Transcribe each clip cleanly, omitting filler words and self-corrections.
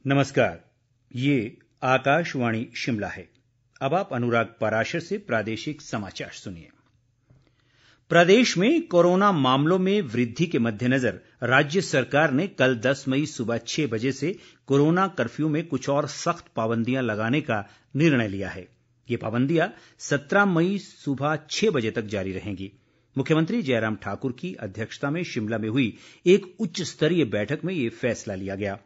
नमस्कार, ये आकाशवाणी शिमला है। अब आप अनुराग पाराशर से प्रादेशिक समाचार सुनिए। प्रदेश में कोरोना मामलों में वृद्धि के मद्देनजर राज्य सरकार ने कल 10 मई सुबह 6 बजे से कोरोना कर्फ्यू में कुछ और सख्त पाबंदियां लगाने का निर्णय लिया है। ये पाबंदियां 17 मई सुबह 6 बजे तक जारी रहेंगी। मुख्यमंत्री जयराम ठाकुर की अध्यक्षता में शिमला में हुई एक उच्च स्तरीय बैठक में ये फैसला लिया गया।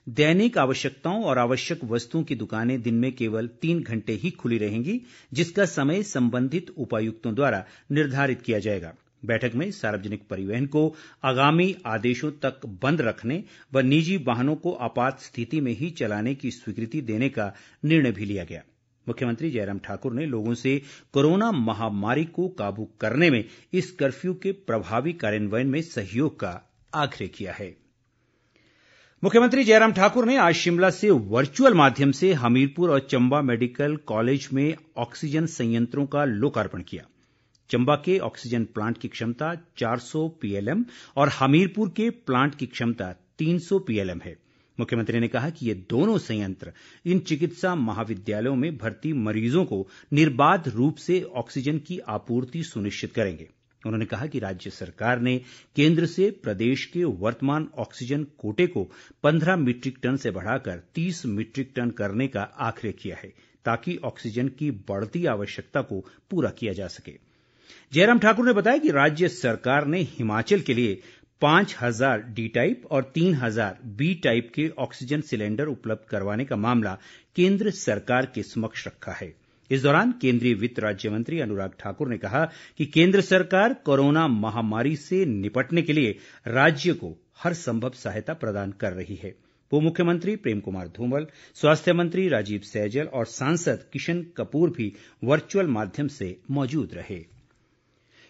दैनिक आवश्यकताओं और आवश्यक वस्तुओं की दुकानें दिन में केवल 3 घंटे ही खुली रहेंगी, जिसका समय संबंधित उपायुक्तों द्वारा निर्धारित किया जाएगा। बैठक में सार्वजनिक परिवहन को आगामी आदेशों तक बंद रखने व निजी वाहनों को आपात स्थिति में ही चलाने की स्वीकृति देने का निर्णय भी लिया गया। मुख्यमंत्री जयराम ठाकुर ने लोगों से कोरोना महामारी को काबू करने में इस कर्फ्यू के प्रभावी कार्यान्वयन में सहयोग का आग्रह किया है। मुख्यमंत्री जयराम ठाकुर ने आज शिमला से वर्चुअल माध्यम से हमीरपुर और चंबा मेडिकल कॉलेज में ऑक्सीजन संयंत्रों का लोकार्पण किया। चंबा के ऑक्सीजन प्लांट की क्षमता 400 पीएलएम और हमीरपुर के प्लांट की क्षमता 300 पीएलएम है। मुख्यमंत्री ने कहा कि ये दोनों संयंत्र इन चिकित्सा महाविद्यालयों में भर्ती मरीजों को निर्बाध रूप से ऑक्सीजन की आपूर्ति सुनिश्चित करेंगे। उन्होंने कहा कि राज्य सरकार ने केंद्र से प्रदेश के वर्तमान ऑक्सीजन कोटे को 15 मीट्रिक टन से बढ़ाकर 30 मीट्रिक टन करने का आग्रह किया है, ताकि ऑक्सीजन की बढ़ती आवश्यकता को पूरा किया जा सके। जयराम ठाकुर ने बताया कि राज्य सरकार ने हिमाचल के लिए 5000 डी टाइप और 3000 बी टाइप के ऑक्सीजन सिलेंडर उपलब्ध करवाने का मामला केंद्र सरकार के समक्ष रखा है। इस दौरान केंद्रीय वित्त राज्य मंत्री अनुराग ठाकुर ने कहा कि केंद्र सरकार कोरोना महामारी से निपटने के लिए राज्य को हर संभव सहायता प्रदान कर रही है। पूर्व मुख्यमंत्री प्रेम कुमार धूमल, स्वास्थ्य मंत्री राजीव सैजल और सांसद किशन कपूर भी वर्चुअल माध्यम से मौजूद रहे।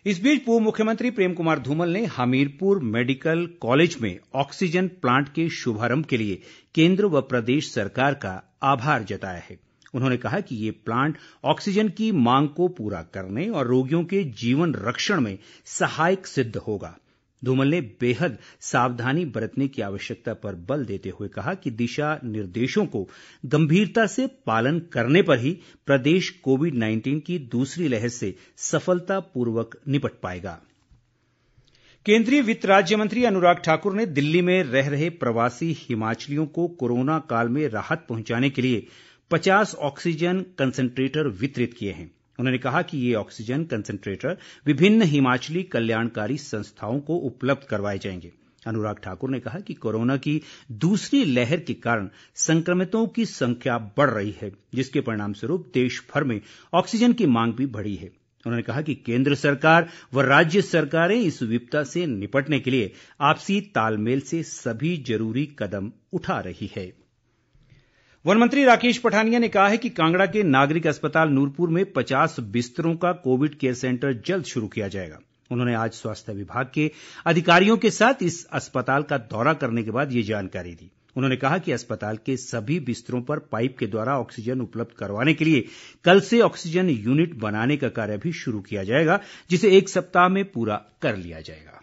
इस बीच पूर्व मुख्यमंत्री प्रेम कुमार धूमल ने हमीरपुर मेडिकल कॉलेज में ऑक्सीजन प्लांट के शुभारंभ के लिए केंद्र व प्रदेश सरकार का आभार जताया है। उन्होंने कहा कि ये प्लांट ऑक्सीजन की मांग को पूरा करने और रोगियों के जीवन रक्षण में सहायक सिद्ध होगा। धूमल ने बेहद सावधानी बरतने की आवश्यकता पर बल देते हुए कहा कि दिशा निर्देशों को गंभीरता से पालन करने पर ही प्रदेश कोविड-19 की दूसरी लहर से सफलतापूर्वक निपट पाएगा। केंद्रीय वित्त राज्य मंत्री अनुराग ठाकुर ने दिल्ली में रह रहे प्रवासी हिमाचलियों को कोरोना काल में राहत पहुंचाने के लिए 50 ऑक्सीजन कंसंट्रेटर वितरित किए हैं। उन्होंने कहा कि ये ऑक्सीजन कंसंट्रेटर विभिन्न हिमाचली कल्याणकारी संस्थाओं को उपलब्ध करवाए जाएंगे। अनुराग ठाकुर ने कहा कि कोरोना की दूसरी लहर के कारण संक्रमितों की संख्या बढ़ रही है, जिसके परिणामस्वरूप देश भर में ऑक्सीजन की मांग भी बढ़ी है। उन्होंने कहा कि केंद्र सरकार व राज्य सरकारें इस विपदा से निपटने के लिए आपसी तालमेल से सभी जरूरी कदम उठा रही है। वन मंत्री राकेश पठानिया ने कहा है कि कांगड़ा के नागरिक अस्पताल नूरपुर में 50 बिस्तरों का कोविड केयर सेंटर जल्द शुरू किया जाएगा। उन्होंने आज स्वास्थ्य विभाग के अधिकारियों के साथ इस अस्पताल का दौरा करने के बाद ये जानकारी दी। उन्होंने कहा कि अस्पताल के सभी बिस्तरों पर पाइप के द्वारा ऑक्सीजन उपलब्ध करवाने के लिए कल से ऑक्सीजन यूनिट बनाने का कार्य भी शुरू किया जाएगा, जिसे 1 सप्ताह में पूरा कर लिया जाएगा।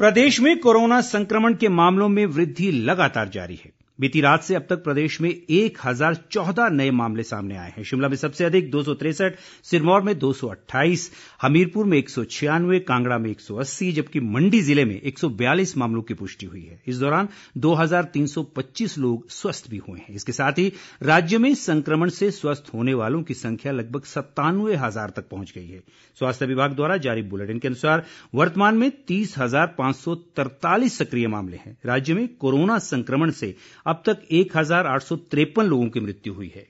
प्रदेश में कोरोना संक्रमण के मामलों में वृद्धि लगातार जारी है। बीती रात से अब तक प्रदेश में 1014 नए मामले सामने आए हैं। शिमला में सबसे अधिक 263, सिरमौर में 228, हमीरपुर में 196, कांगड़ा में 180, जबकि मंडी जिले में 142 मामलों की पुष्टि हुई है। इस दौरान 2325 लोग स्वस्थ भी हुए हैं। इसके साथ ही राज्य में संक्रमण से स्वस्थ होने वालों की संख्या लगभग 97,000 तक पहुंच गई है। स्वास्थ्य विभाग द्वारा जारी बुलेटिन के अनुसार वर्तमान में 30,543 सक्रिय मामले हैं। राज्य में कोरोना संक्रमण से अब तक 1,853 लोगों की मृत्यु हुई है।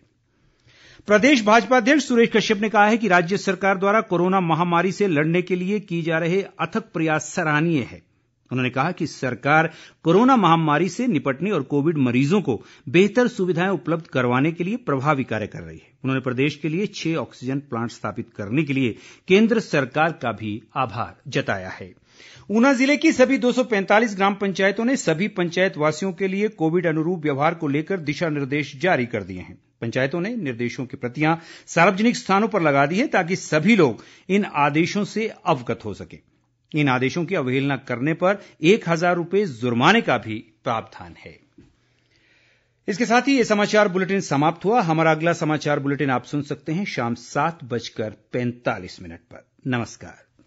प्रदेश भाजपा अध्यक्ष सुरेश कश्यप ने कहा है कि राज्य सरकार द्वारा कोरोना महामारी से लड़ने के लिए किए जा रहे अथक प्रयास सराहनीय है। उन्होंने कहा कि सरकार कोरोना महामारी से निपटने और कोविड मरीजों को बेहतर सुविधाएं उपलब्ध करवाने के लिए प्रभावी कार्य कर रही है। उन्होंने प्रदेश के लिए 6 ऑक्सीजन प्लांट स्थापित करने के लिए केंद्र सरकार का भी आभार जताया है। ऊना जिले की सभी 245 ग्राम पंचायतों ने सभी पंचायत वासियों के लिए कोविड अनुरूप व्यवहार को लेकर दिशा निर्देश जारी कर दिए हैं। पंचायतों ने निर्देशों की प्रतियां सार्वजनिक स्थानों पर लगा दी है, ताकि सभी लोग इन आदेशों से अवगत हो सके। इन आदेशों की अवहेलना करने पर 1,000 रुपये जुर्माने का भी प्रावधान है। इसके साथ ही ये समाचार बुलेटिन समाप्त हुआ। हमारा अगला समाचार बुलेटिन आप सुन सकते हैं शाम 7:45 पर। नमस्कार।